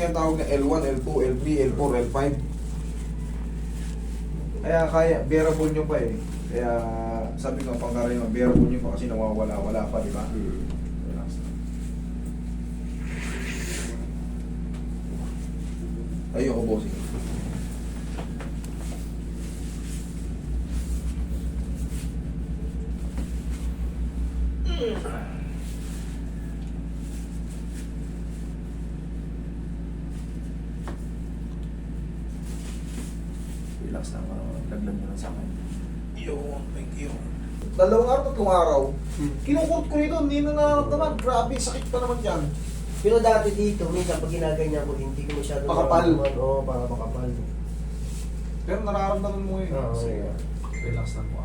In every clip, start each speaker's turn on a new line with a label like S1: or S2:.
S1: yung tawag na L1, L2, L3, L4, L5. Kaya bearable nyo pa eh. Kaya sabi ko pangkarin mo, bearable nyo pa kasi nawawala-wala pa, di ba? Relax na. Ayoko, bossing. Relax na, laglag mo lang sa akin. Yun, thank you. 2 araw, 3 araw. Kinukurt ko nito, hindi na nararamdaman. Grabe, sakit pa naman dyan.
S2: Pero dati dito, minsan pag ginaganya ko, hindi ko masyado
S1: Makapal.
S2: nararamdaman. Oo, para makapal.
S1: Pero nararamdaman mo yun.
S2: Oo,
S1: Sige,
S2: yeah.
S1: relax lang po.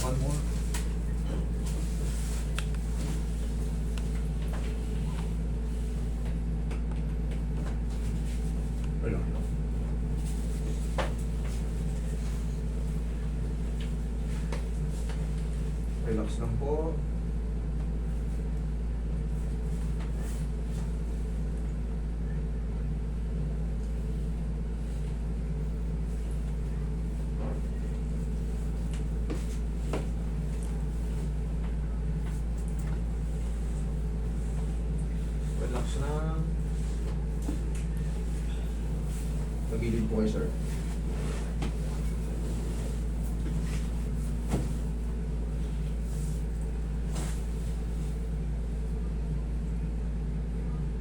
S1: One more. Relax lang. Relax lang po. Relax lang. Pagilid po kayo, sir.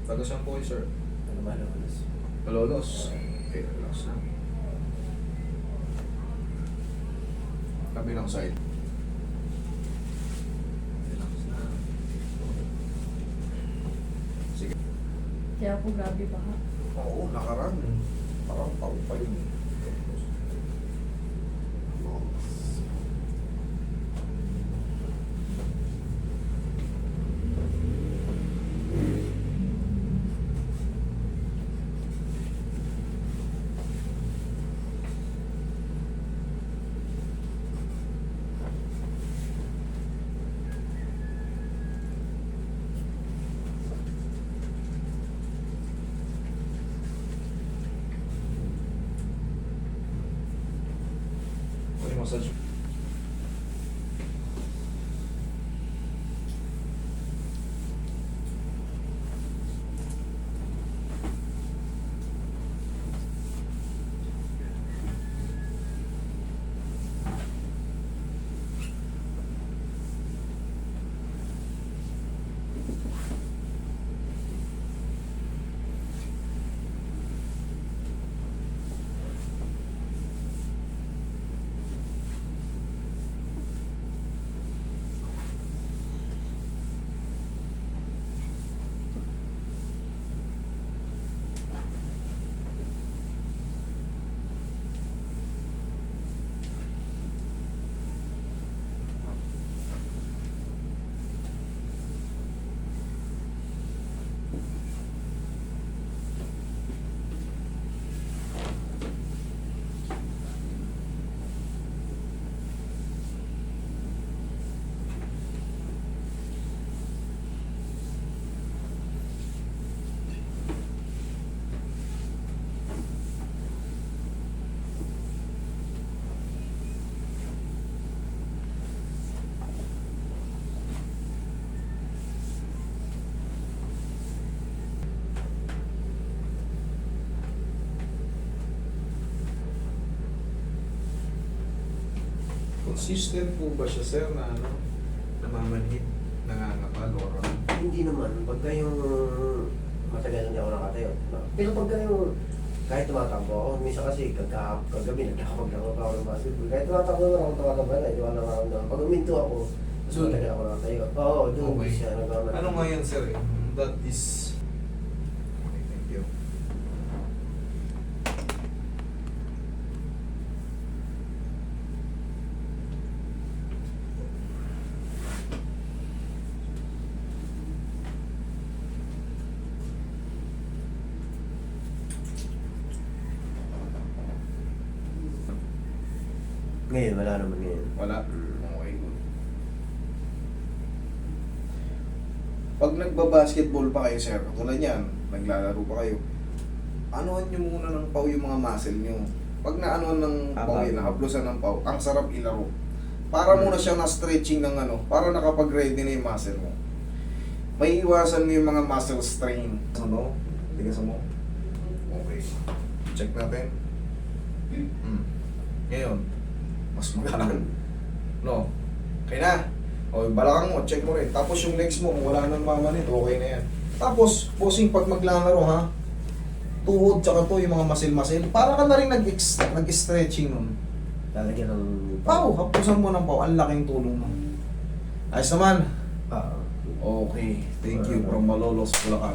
S1: Tagasan po kayo, sir.
S2: Ano ba naman?
S1: Malolos. Okay, relax lang. Kabilang side. Relax lang. Sige.
S3: Kaya po grabe ba ha?
S1: Oo, nakaraan. Parang pa yun. Okay, massage. Consistent po ba siya, sir, na ano, namamanhid, nangangapal, or
S2: Hindi naman. Pagka yung matagal hindi ako nakatayo. Pero pagka yung kahit tumatakbo ako, minsan kasi kagabi nagkakapaglaro pa ako ng basketball. Kahit tumatakbo naman ako, tumatakbo na, hindi ko nararamdaman. Pag uminto ako, mas
S1: Doon?
S2: matagal ako nakatayo. Oo, doon
S1: Okay.
S2: siya nagmamanhid.
S1: ano nga yan, sir? That is... Okay, thank you.
S2: Ngayon, wala naman ngayon.
S1: Wala? Okay, good. Pag nagba-basketball pa kayo, sir, tulad yan, naglalaro pa kayo, anuhan nyo muna ng paw yung mga muscle nyo. Pag naanuhan ng paw yun, nahaplusan ng paw, ang sarap ilaro. Para muna siya na-stretching ng ano, para nakapag-ready na yung muscle mo. May iwasan mo yung mga muscle strain. Ano? Tigasan mo. Okay. Check natin. Ngayon, mas magaan. No? Okay na. O, yung balakang mo, check mo rin. Tapos yung legs mo, kung wala nang mamanit, okay na yan. Tapos, posing pag maglalaro ha, tuhod tsaka to, yung mga muscle-muscle, para ka na rin nag-stretching nun.
S2: Lalagyan ng...
S1: Pau, hapusan mo ng pau, ang laking tulong nun. Ayos naman.
S2: Ah.
S1: Okay, thank you from Malolos, Bulacan.